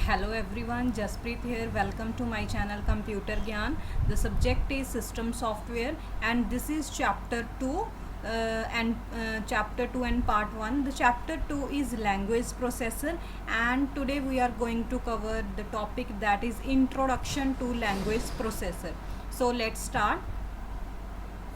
Hello everyone, Jaspreet here. Welcome to my channel Computer Gyan. The subject is System Software and this is chapter 2 chapter 2 and part 1. The chapter 2 is language processor and today we are going to cover the topic that is introduction to language processor. So let's start.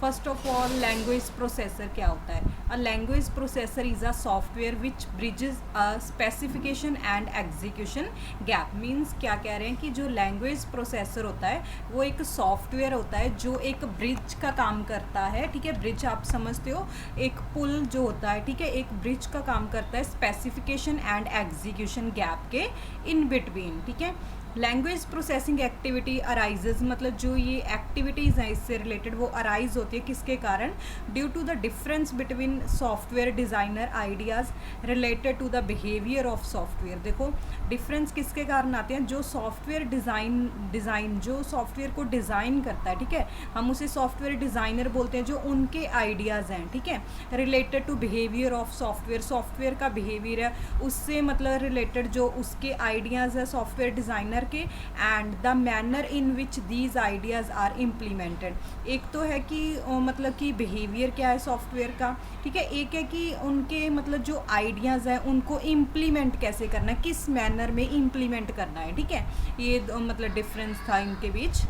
First of all language processor क्या होता है? A language processor is a software which bridges a specification and execution gap. Means क्या कह रहे हैं कि जो language processor होता है वो एक सॉफ्टवेयर होता है जो एक ब्रिज का काम करता है. ठीक है, ब्रिज आप समझते हो, एक पुल जो होता है. ठीक है, एक ब्रिज का काम करता है स्पेसिफिकेशन एंड एग्जीक्यूशन गैप के इन बिटवीन. ठीक है, लैंग्वेज प्रोसेसिंग एक्टिविटी अराइजेज, मतलब जो ये एक्टिविटीज़ हैं इससे रिलेटेड वो अराइज होती है किसके कारण? Due to the difference between software designer ideas related to the behaviour of software. देखो डिफरेंस किसके कारण आते हैं? जो सॉफ्टवेयर डिज़ाइन जो सॉफ्टवेयर को डिज़ाइन करता है, ठीक है, हम उसे सॉफ्टवेयर डिज़ाइनर बोलते हैं. जो उनके आइडियाज़ हैं, ठीक है, related to behaviour of software का बिहेवियर है उससे मतलब रिलेटेड जो उसके आइडियाज़ है सॉफ्टवेयर डिज़ाइनर के and the manner in which these ideas are implemented. एक तो है कि मतलब कि बिहेवियर क्या है सॉफ्टवेयर का, ठीक है, एक है कि उनके मतलब जो आइडियाज़ हैं उनको इम्प्लीमेंट कैसे करना है, किस मैनर में इम्प्लीमेंट करना है. ठीक है, ये मतलब डिफरेंस था इनके बीच.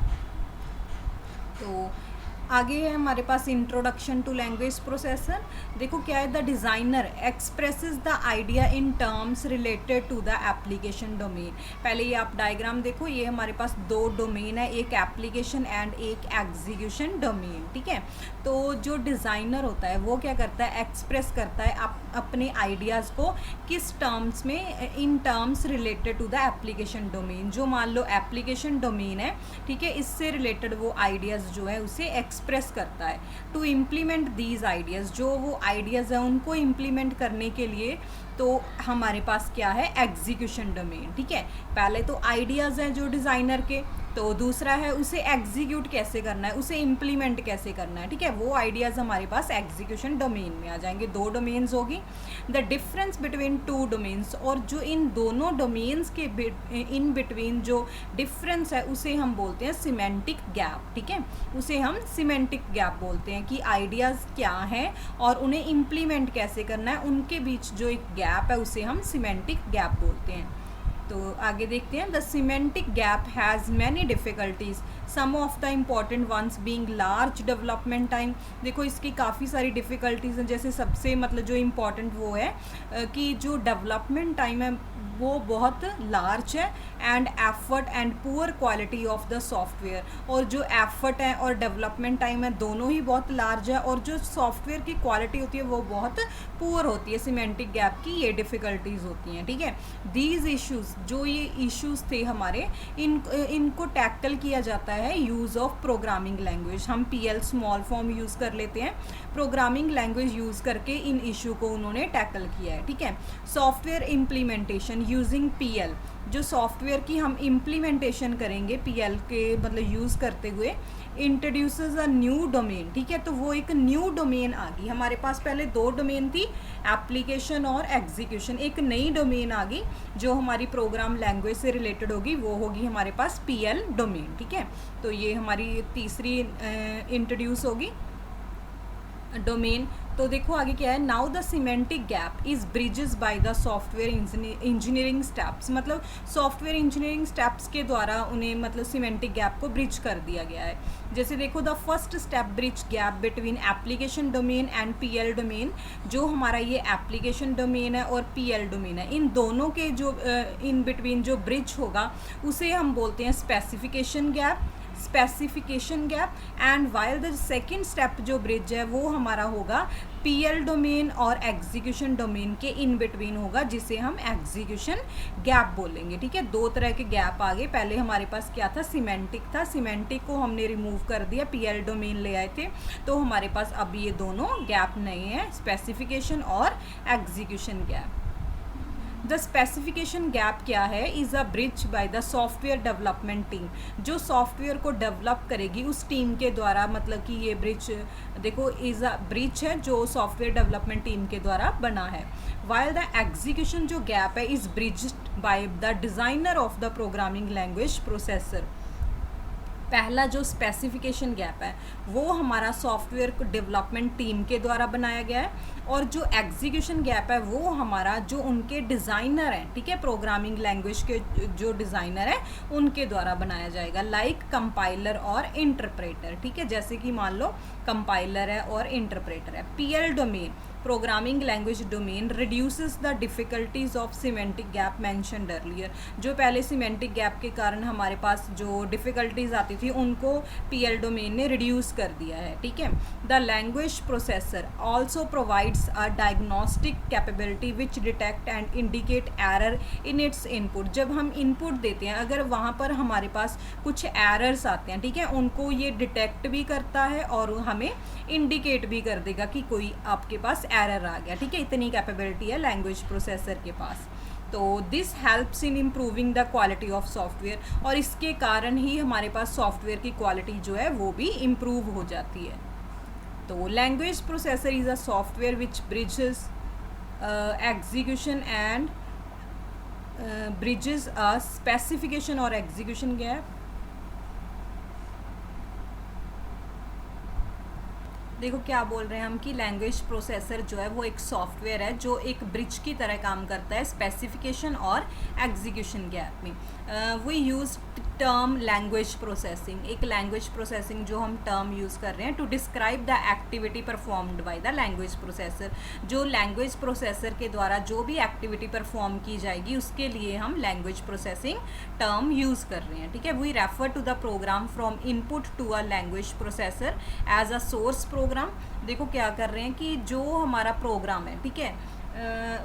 तो आगे है हमारे पास इंट्रोडक्शन टू लैंग्वेज प्रोसेसर. देखो क्या है? The designer expresses the idea in terms related to the application domain. पहले ये आप डायग्राम देखो, ये हमारे पास दो डोमेन है, एक एप्लीकेशन एंड एक एग्जीक्यूशन डोमेन. ठीक है, तो जो डिज़ाइनर होता है वो क्या करता है? एक्सप्रेस करता है अपने आइडियाज़ को किस टर्म्स में? In terms related to the application domain. जो मान लो एप्लीकेशन डोमेन है, ठीक है, इससे रिलेटेड वो आइडियाज़ जो है उसे एक्सप्रेस करता है. टू इम्प्लीमेंट दीज आइडियाज़, जो वो आइडियाज़ हैं उनको इम्प्लीमेंट करने के लिए तो हमारे पास क्या है? Execution domain. ठीक है, पहले तो आइडियाज़ हैं जो डिज़ाइनर के, तो दूसरा है उसे एग्जीक्यूट कैसे करना है, उसे इम्प्लीमेंट कैसे करना है. ठीक है, वो आइडियाज़ हमारे पास एग्जीक्यूशन डोमेन में आ जाएंगे. दो डोमेन्स होगी. The difference between two domains, और जो इन दोनों डोमेन्स के इन बिटवीन जो डिफरेंस है उसे हम बोलते हैं सिमेंटिक गैप. ठीक है, उसे हम सिमेंटिक गैप बोलते हैं कि आइडियाज़ क्या हैं और उन्हें इम्प्लीमेंट कैसे करना है, उनके बीच जो एक गैप है उसे हम सिमेंटिक गैप बोलते हैं. तो आगे देखते हैं. The semantic gap has many difficulties, some of the important ones being large development time. देखो इसकी काफ़ी सारी डिफ़िकल्टीज़ हैं. जैसे सबसे मतलब जो इम्पॉर्टेंट वो है कि जो डेवलपमेंट टाइम है वो बहुत लार्ज है and effort and poor quality of the software. और जो एफर्ट है और डेवलपमेंट टाइम है दोनों ही बहुत लार्ज है और जो सॉफ्टवेयर की क्वालिटी होती है वो बहुत पुअर होती है. सिमेंटिक गैप की ये डिफ़िकल्टीज़ होती हैं. ठीक है, दीज इश्यूज़, जो ये इश्यूज़ थे हमारे, इनको टैकल किया जाता है यूज़ ऑफ प्रोग्रामिंग लैंग्वेज. हम PL स्मॉल फॉर्म यूज़ कर लेते हैं. प्रोग्रामिंग लैंग्वेज यूज़ करके इन इशू को उन्होंने टैकल किया है. ठीक है, सॉफ्टवेयर इम्प्लीमेंटेशन यूजिंग PL, जो सॉफ्टवेयर की हम इम्प्लीमेंटेशन करेंगे PL के मतलब यूज़ करते हुए, इंट्रोड्यूसेस अ न्यू डोमेन. ठीक है, तो वो एक न्यू डोमेन आ गई हमारे पास. पहले दो डोमेन थी, एप्लीकेशन और एग्जीक्यूशन. एक नई डोमेन आ गई जो हमारी प्रोग्राम लैंग्वेज से रिलेटेड होगी, वो होगी हमारे पास PL डोमेन. ठीक है, तो ये हमारी तीसरी इंट्रोड्यूस होगी डोमेन. तो देखो आगे क्या है? Now the semantic gap is bridges by the software engineering steps. मतलब सॉफ्टवेयर इंजीनियरिंग स्टेप्स के द्वारा उन्हें मतलब सिमेंटिक गैप को ब्रिज कर दिया गया है. जैसे देखो the first step bridge gap between application domain and PL domain. जो हमारा ये एप्लीकेशन डोमेन है और PL डोमेन है, इन दोनों के जो इन बिटवीन जो ब्रिज होगा उसे हम बोलते हैं specification gap. And while the second step जो ब्रिज है वो हमारा होगा PL डोमेन और एग्जीक्यूशन डोमेन के इन बिटवीन होगा, जिसे हम एग्जीक्यूशन गैप बोलेंगे. ठीक है, दो तरह के गैप आ गए. पहले हमारे पास क्या था? सिमेंटिक था. सिमेंटिक को हमने रिमूव कर दिया, PL डोमेन ले आए थे, तो हमारे पास अब ये दोनों गैप नहीं है, स्पेसिफिकेशन और execution gap. The specification gap क्या है, is a bridge by the software development team, जो सॉफ्टवेयर को डेवलप करेगी उस टीम के द्वारा, मतलब कि ये ब्रिज देखो इज़ अ ब्रिज है जो सॉफ्टवेयर डेवलपमेंट टीम के द्वारा बना है। वाइल द एग्जीक्यूशन जो गैप है is bridged by the designer of the programming language processor. पहला जो स्पेसिफिकेशन गैप है वो हमारा सॉफ्टवेयर डेवलपमेंट टीम के द्वारा बनाया गया है, और जो एग्जीक्यूशन गैप है वो हमारा जो उनके डिज़ाइनर हैं, ठीक है, प्रोग्रामिंग लैंग्वेज के जो डिज़ाइनर हैं उनके द्वारा बनाया जाएगा, लाइक कंपाइलर और इंटरप्रेटर, ठीक है, जैसे कि मान लो कंपाइलर है और इंटरप्रेटर है। PL domain, programming language domain, reduces the difficulties of semantic gap mentioned earlier, जो पहले सिमेंटिक गैप के कारण हमारे पास जो डिफ़िकल्टीज आती थी उनको पीएल डोमेन ने रिड्यूस कर दिया है, ठीक है। The language processor also provides a diagnostic capability which detect and indicate error in its input, जब हम इनपुट देते हैं अगर वहाँ पर हमारे पास कुछ एरर्स आते हैं, ठीक है, उनको ये डिटेक्ट भी करता है और हमें इंडिकेट भी कर देगा कि कोई आपके पास एरर आ गया, ठीक है, इतनी कैपेबिलिटी है लैंग्वेज प्रोसेसर के पास। तो this helps in improving the quality of software, और इसके कारण ही हमारे पास सॉफ्टवेयर की क्वालिटी जो है वो भी इम्प्रूव हो जाती है। तो language processor is a software which bridges execution and bridges a specification और एग्जीक्यूशन गैप। देखो क्या बोल रहे हैं हम कि लैंग्वेज प्रोसेसर जो है वो एक सॉफ्टवेयर है जो एक ब्रिज की तरह काम करता है स्पेसिफिकेशन और एग्जीक्यूशन गैप में। We use term language processing, एक लैंग्वेज प्रोसेसिंग जो हम टर्म यूज़ कर रहे हैं to describe the activity performed by the language processor, जो लैंग्वेज प्रोसेसर के द्वारा जो भी एक्टिविटी परफॉर्म की जाएगी उसके लिए हम लैंग्वेज प्रोसेसिंग टर्म यूज़ कर रहे हैं, ठीक है। We refer to the program from input to a language processor as a source program. देखो क्या कर रहे हैं कि जो हमारा प्रोग्राम है, ठीक है,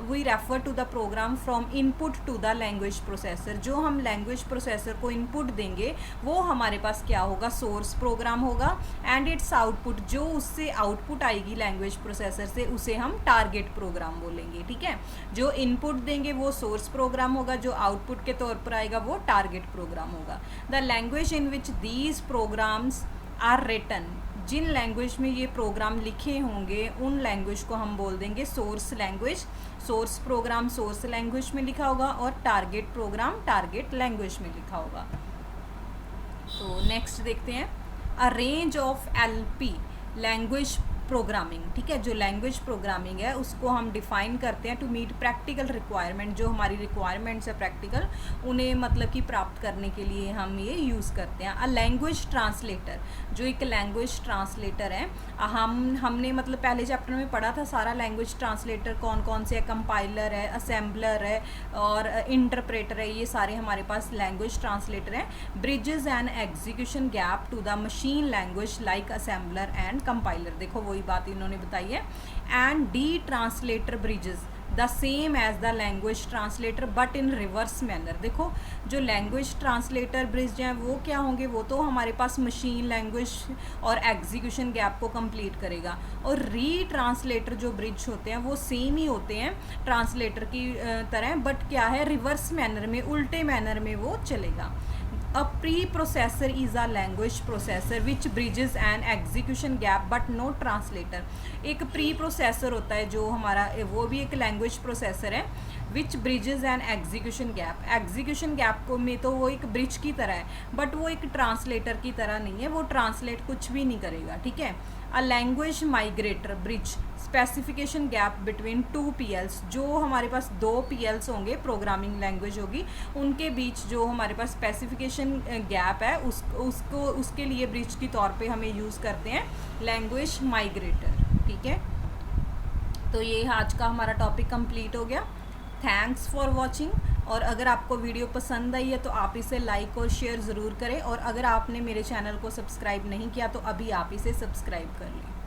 we refer to the program from input to the language processor, जो हम लैंग्वेज प्रोसेसर को इनपुट देंगे वो हमारे पास क्या होगा, सोर्स प्रोग्राम होगा, एंड इट्स आउटपुट, जो उससे आउटपुट आएगी लैंग्वेज प्रोसेसर से उसे हम टारगेट प्रोग्राम बोलेंगे, ठीक है। जो इनपुट देंगे वो सोर्स प्रोग्राम होगा, जो आउटपुट के तौर पर आएगा वो टारगेट प्रोग्राम होगा। The language in which these programs are written, जिन लैंग्वेज में ये प्रोग्राम लिखे होंगे उन लैंग्वेज को हम बोल देंगे source language. Source program source language में लिखा होगा और टारगेट प्रोग्राम टारगेट लैंग्वेज में लिखा होगा। तो नेक्स्ट देखते हैं, अ range of LP language programming, ठीक है, जो लैंग्वेज प्रोग्रामिंग है उसको हम डिफ़ाइन करते हैं टू मीट प्रैक्टिकल रिक्वायरमेंट, जो हमारी रिक्वायरमेंट्स है प्रैक्टिकल उन्हें मतलब कि प्राप्त करने के लिए हम ये यूज़ करते हैं। अ लैंग्वेज ट्रांसलेटर, जो एक लैंग्वेज ट्रांसलेटर है, हमने मतलब पहले चैप्टर में पढ़ा था सारा लैंग्वेज ट्रांसलेटर कौन कौन से है, कंपाइलर है, असेंबलर है और इंटरप्रेटर है, ये सारे हमारे पास लैंग्वेज ट्रांसलेटर हैं। Bridges and execution gap to the machine language like assembler and compiler, देखो वही बात इन्होंने बताई है। And the translator bridges the same as the language translator but in reverse manner, देखो जो लैंग्वेज ट्रांसलेटर ब्रिज हैं वो क्या होंगे, वो तो हमारे पास मशीन लैंग्वेज और एग्जीक्यूशन गैप को कंप्लीट करेगा, और री ट्रांसलेटर जो ब्रिज होते हैं वो सेम ही होते हैं ट्रांसलेटर की तरह, बट क्या है रिवर्स मैनर में, उल्टे मैनर में वो चलेगा। A preprocessor is a language processor which bridges an execution gap but no translator। एक प्री प्रोसेसर होता है जो हमारा, वो भी एक लैंग्वेज प्रोसेसर है, which bridges and execution gap, execution gap को में तो वो एक ब्रिज की तरह है बट वो एक ट्रांसलेटर की तरह नहीं है, वो ट्रांसलेट कुछ भी नहीं करेगा, ठीक है। A language migrator bridge specification gap between two PLs, जो हमारे पास दो पीएल्स होंगे, प्रोग्रामिंग लैंग्वेज होगी, उनके बीच जो हमारे पास स्पेसिफिकेशन गैप है उसके लिए ब्रिज के तौर पे हमें यूज़ करते हैं लैंग्वेज माइग्रेटर, ठीक है। तो ये आज का हमारा टॉपिक कंप्लीट हो गया। थैंक्स फॉर वॉचिंग, और अगर आपको वीडियो पसंद आई है तो आप इसे लाइक और शेयर ज़रूर करें, और अगर आपने मेरे चैनल को सब्सक्राइब नहीं किया तो अभी आप इसे सब्सक्राइब कर लें।